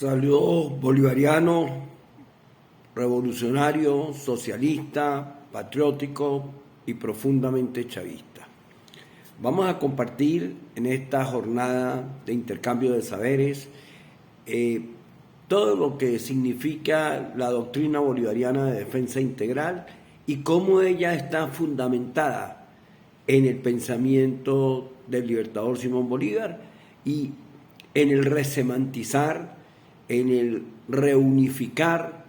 Saludos bolivariano, revolucionario, socialista, patriótico y profundamente chavista. Vamos a compartir en esta jornada de intercambio de saberes todo lo que significa la doctrina bolivariana de defensa integral y cómo ella está fundamentada en el pensamiento del libertador Simón Bolívar y en el resemantizar, en el reunificar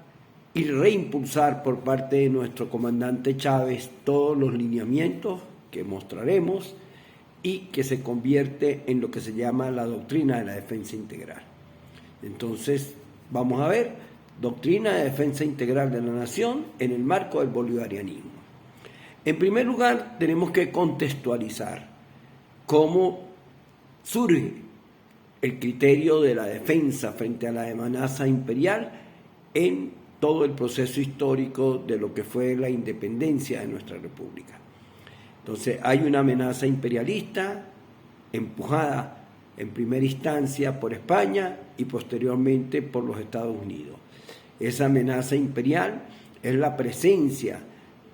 y reimpulsar por parte de nuestro comandante Chávez todos los lineamientos que mostraremos y que se convierte en lo que se llama la doctrina de la defensa integral. Entonces, vamos a ver doctrina de defensa integral de la nación en el marco del bolivarianismo. En primer lugar, tenemos que contextualizar cómo surge el criterio de la defensa frente a la amenaza imperial en todo el proceso histórico de lo que fue la independencia de nuestra república. Entonces hay una amenaza imperialista empujada en primera instancia por España y posteriormente por los Estados Unidos. Esa amenaza imperial es la presencia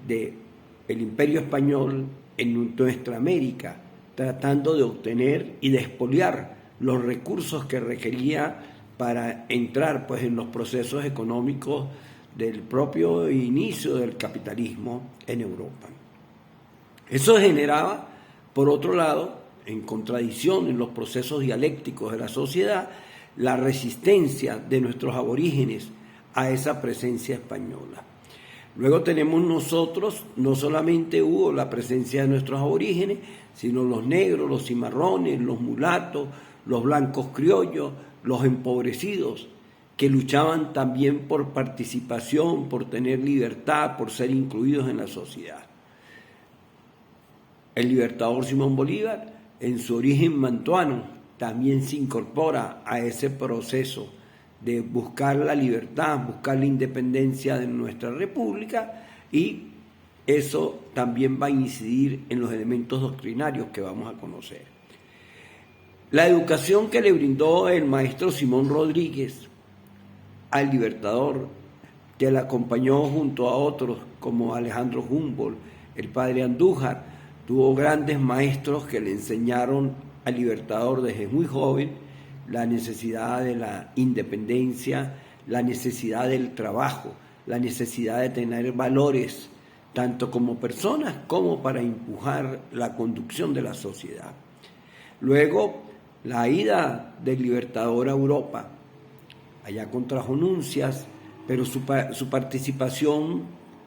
del imperio español en nuestra América, tratando de obtener y de expoliar los recursos que requería para entrar en los procesos económicos del propio inicio del capitalismo en Europa. Eso generaba, por otro lado, en contradicción en los procesos dialécticos de la sociedad, la resistencia de nuestros aborígenes a esa presencia española. Luego tenemos nosotros, no solamente hubo la presencia de nuestros aborígenes, sino los negros, los cimarrones, los mulatos, los blancos criollos, los empobrecidos, que luchaban también por participación, por tener libertad, por ser incluidos en la sociedad. El libertador Simón Bolívar, en su origen mantuano, también se incorpora a ese proceso de buscar la libertad, buscar la independencia de nuestra república, y eso también va a incidir en los elementos doctrinarios que vamos a conocer. La educación que le brindó el maestro Simón Rodríguez al libertador, que le acompañó junto a otros como Alejandro Humboldt, el padre Andújar, tuvo grandes maestros que le enseñaron al libertador desde muy joven la necesidad de la independencia, la necesidad del trabajo, la necesidad de tener valores, tanto como personas como para empujar la conducción de la sociedad. Luego, la ida del libertador a Europa, allá contrajo nupcias, pero su participación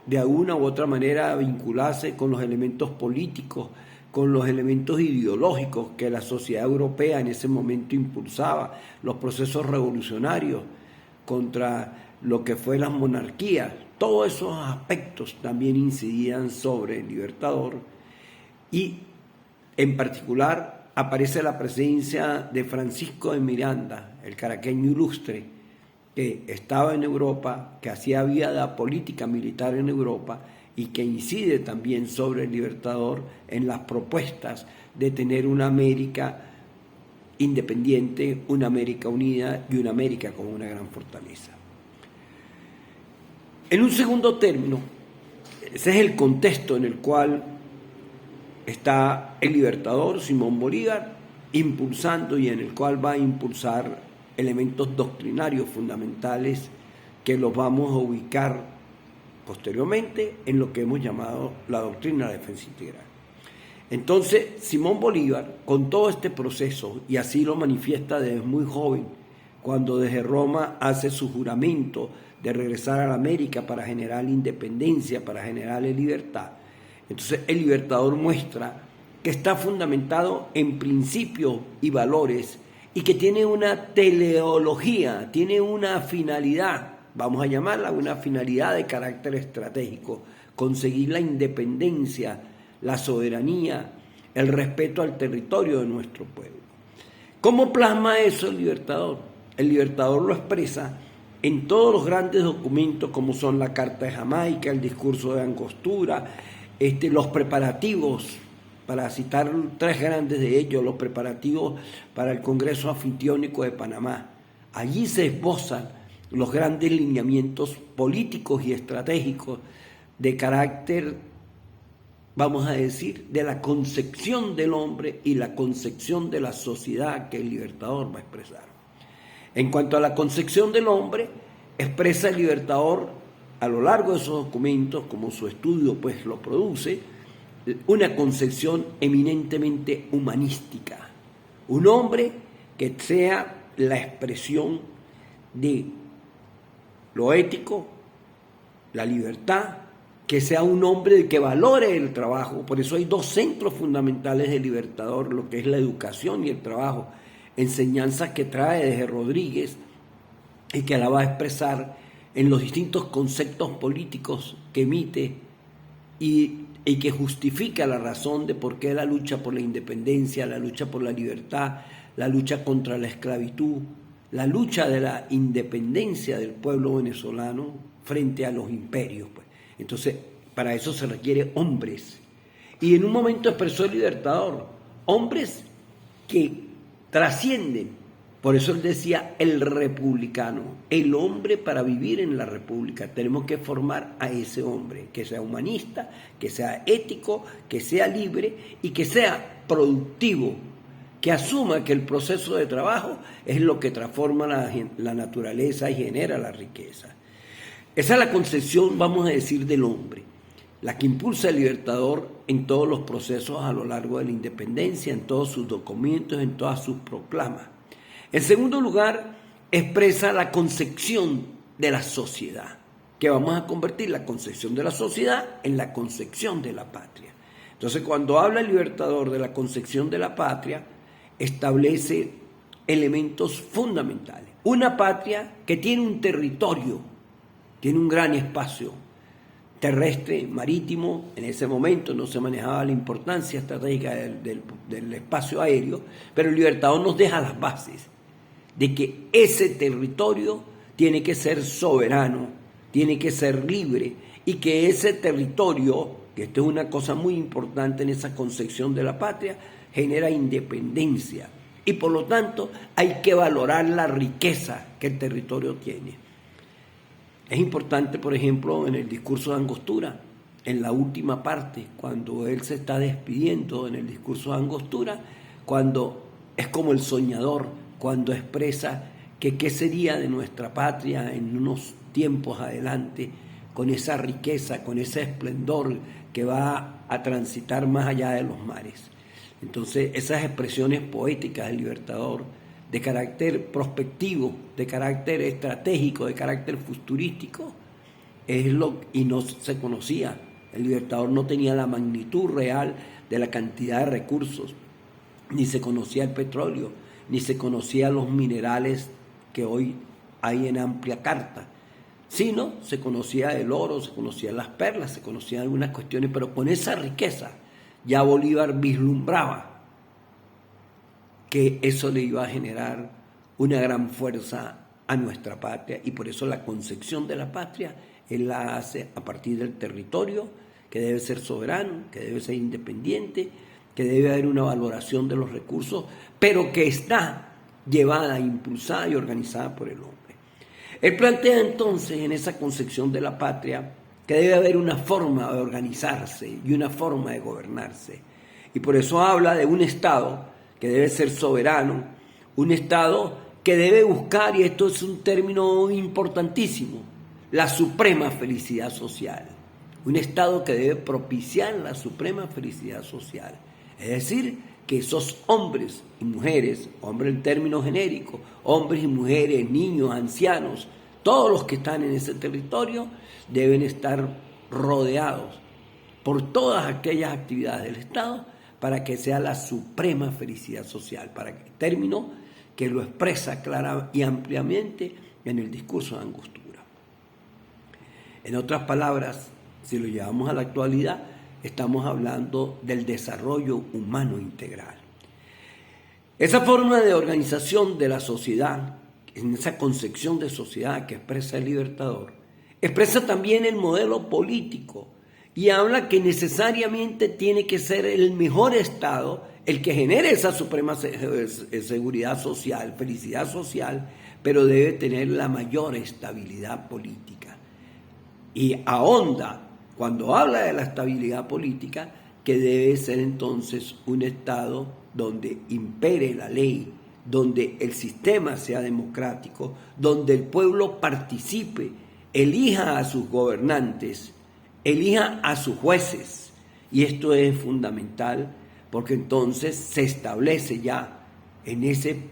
de alguna u otra manera vinculase con los elementos políticos, con los elementos ideológicos que la sociedad europea en ese momento impulsaba, los procesos revolucionarios contra lo que fue las monarquías. Todos esos aspectos también incidían sobre el libertador y en particular aparece la presencia de Francisco de Miranda, el caraqueño ilustre, que estaba en Europa, que hacía vida política militar en Europa y que incide también sobre el libertador en las propuestas de tener una América independiente, una América unida y una América con una gran fortaleza. En un segundo término, ese es el contexto en el cual está el libertador Simón Bolívar impulsando y en el cual va a impulsar elementos doctrinarios fundamentales que los vamos a ubicar posteriormente en lo que hemos llamado la doctrina de la defensa integral. Entonces, Simón Bolívar, con todo este proceso, y así lo manifiesta desde muy joven, cuando desde Roma hace su juramento de regresar a la América para generar independencia, para generar libertad, entonces el libertador muestra que está fundamentado en principios y valores y que tiene una teleología, tiene una finalidad, vamos a llamarla una finalidad de carácter estratégico, conseguir la independencia, la soberanía, el respeto al territorio de nuestro pueblo. ¿Cómo plasma eso el libertador? El libertador lo expresa en todos los grandes documentos como son la Carta de Jamaica, el Discurso de Angostura, los preparativos, para citar tres grandes de ellos, los preparativos para el Congreso Anfitriónico de Panamá, Allí se esbozan los grandes lineamientos políticos y estratégicos de carácter, vamos a decir, de la concepción del hombre y la concepción de la sociedad que el Libertador va a expresar. En cuanto a la concepción del hombre, expresa el Libertador a lo largo de esos documentos, como su estudio pues lo produce, una concepción eminentemente humanística. Un hombre que sea la expresión de lo ético, la libertad, que sea un hombre que valore el trabajo. Por eso hay dos centros fundamentales del Libertador, lo que es la educación y el trabajo, enseñanzas que trae desde Rodríguez y que la va a expresar en los distintos conceptos políticos que emite y que justifica la razón de por qué la lucha por la independencia, la lucha por la libertad, la lucha contra la esclavitud, la lucha de la independencia del pueblo venezolano frente a los imperios, pues. Entonces, para eso se requiere hombres. Y en un momento expresó el Libertador, hombres que trascienden. Por eso él decía el republicano, el hombre para vivir en la república. Tenemos que formar a ese hombre, que sea humanista, que sea ético, que sea libre y que sea productivo, que asuma que el proceso de trabajo es lo que transforma la naturaleza y genera la riqueza. Esa es la concepción, vamos a decir, del hombre, la que impulsa el Libertador en todos los procesos a lo largo de la independencia, en todos sus documentos, en todas sus proclamas. En segundo lugar, expresa la concepción de la sociedad, que vamos a convertir la concepción de la sociedad en la concepción de la patria. Entonces, cuando habla el Libertador de la concepción de la patria, establece elementos fundamentales. Una patria que tiene un territorio, tiene un gran espacio terrestre, marítimo. En ese momento no se manejaba la importancia estratégica del espacio aéreo, pero el Libertador nos deja las bases de que ese territorio tiene que ser soberano, tiene que ser libre, y que ese territorio, que esto es una cosa muy importante en esa concepción de la patria, genera independencia, y por lo tanto hay que valorar la riqueza que el territorio tiene. Es importante, por ejemplo, en el discurso de Angostura, en la última parte, cuando él se está despidiendo en el discurso de Angostura, cuando es como el soñador, cuando expresa que qué sería de nuestra patria en unos tiempos adelante, con esa riqueza, con ese esplendor que va a transitar más allá de los mares. Entonces, esas expresiones poéticas del Libertador, de carácter prospectivo, de carácter estratégico, de carácter futurístico, y no se conocía. El Libertador no tenía la magnitud real de la cantidad de recursos, ni se conocía el petróleo, ni se conocían los minerales que hoy hay en amplia carta, sino se conocía el oro, se conocían las perlas, se conocían algunas cuestiones, pero con esa riqueza ya Bolívar vislumbraba que eso le iba a generar una gran fuerza a nuestra patria, y por eso la concepción de la patria él la hace a partir del territorio, que debe ser soberano, que debe ser independiente, que debe haber una valoración de los recursos, pero que está llevada, impulsada y organizada por el hombre. Él plantea entonces en esa concepción de la patria que debe haber una forma de organizarse y una forma de gobernarse. Y por eso habla de un Estado que debe ser soberano, un Estado que debe buscar, y esto es un término importantísimo, la suprema felicidad social. Un Estado que debe propiciar la suprema felicidad social. Es decir, que esos hombres y mujeres, hombres en términos genéricos, hombres y mujeres, niños, ancianos, todos los que están en ese territorio deben estar rodeados por todas aquellas actividades del Estado para que sea la suprema felicidad social, término que lo expresa clara y ampliamente en el discurso de Angostura. En otras palabras, si lo llevamos a la actualidad, estamos hablando del desarrollo humano integral. Esa forma de organización de la sociedad, en esa concepción de sociedad que expresa el Libertador, expresa también el modelo político y habla que necesariamente tiene que ser el mejor Estado el que genere esa suprema seguridad social, felicidad social, pero debe tener la mayor estabilidad política. Y ahonda, cuando habla de la estabilidad política, que debe ser entonces un Estado donde impere la ley, donde el sistema sea democrático, donde el pueblo participe, elija a sus gobernantes, elija a sus jueces. Y esto es fundamental porque entonces se establece ya en ese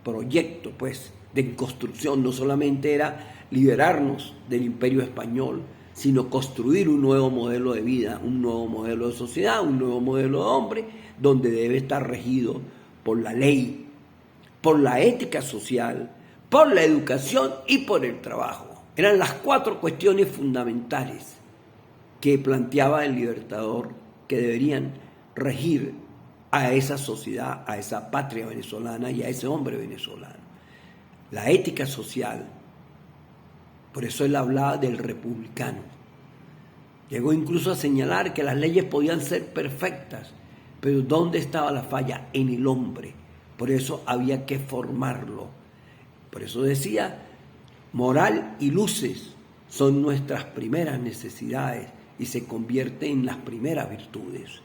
proyecto pues, de construcción, no solamente era liberarnos del imperio español, sino construir un nuevo modelo de vida, un nuevo modelo de sociedad, un nuevo modelo de hombre, donde debe estar regido por la ley, por la ética social, por la educación y por el trabajo. Eran las 4 cuestiones fundamentales que planteaba el Libertador que deberían regir a esa sociedad, a esa patria venezolana y a ese hombre venezolano. La ética social, por eso él hablaba del republicano. Llegó incluso a señalar que las leyes podían ser perfectas, pero ¿dónde estaba la falla? En el hombre. Por eso había que formarlo. Por eso decía, moral y luces son nuestras primeras necesidades y se convierte en las primeras virtudes.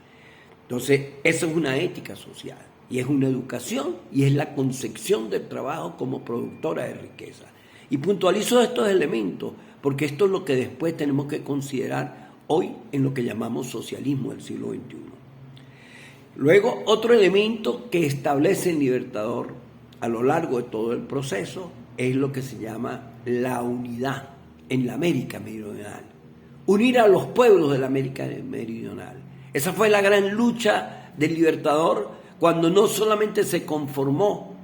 Entonces, eso es una ética social y es una educación y es la concepción del trabajo como productora de riqueza. Y puntualizo estos elementos porque esto es lo que después tenemos que considerar hoy en lo que llamamos socialismo del siglo XXI. Luego, otro elemento que establece el Libertador a lo largo de todo el proceso es lo que se llama la unidad en la América Meridional. Unir a los pueblos de la América Meridional. Esa fue la gran lucha del Libertador cuando no solamente se conformó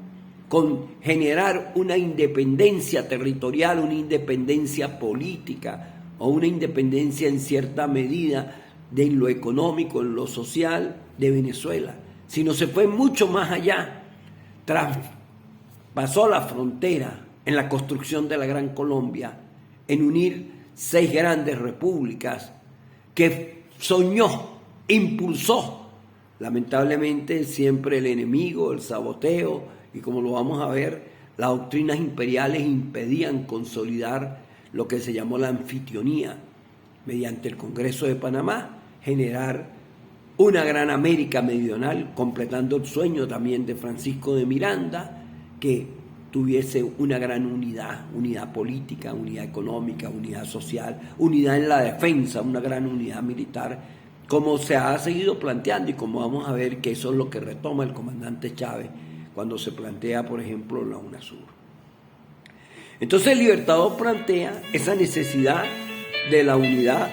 con generar una independencia territorial, una independencia política o una independencia en cierta medida de lo económico, en lo social de Venezuela, sino se fue mucho más allá, traspasó la frontera en la construcción de la Gran Colombia, en unir 6 grandes repúblicas que soñó, impulsó, lamentablemente siempre el enemigo, el saboteo, y como lo vamos a ver, las doctrinas imperiales impedían consolidar lo que se llamó la anfitrionía, mediante el Congreso de Panamá, generar una gran América Meridional, completando el sueño también de Francisco de Miranda, que tuviese una gran unidad política, unidad económica, unidad social, unidad en la defensa, una gran unidad militar, como se ha seguido planteando y como vamos a ver que eso es lo que retoma el comandante Chávez cuando se plantea, por ejemplo, la UNASUR. Entonces el Libertador plantea esa necesidad de la unidad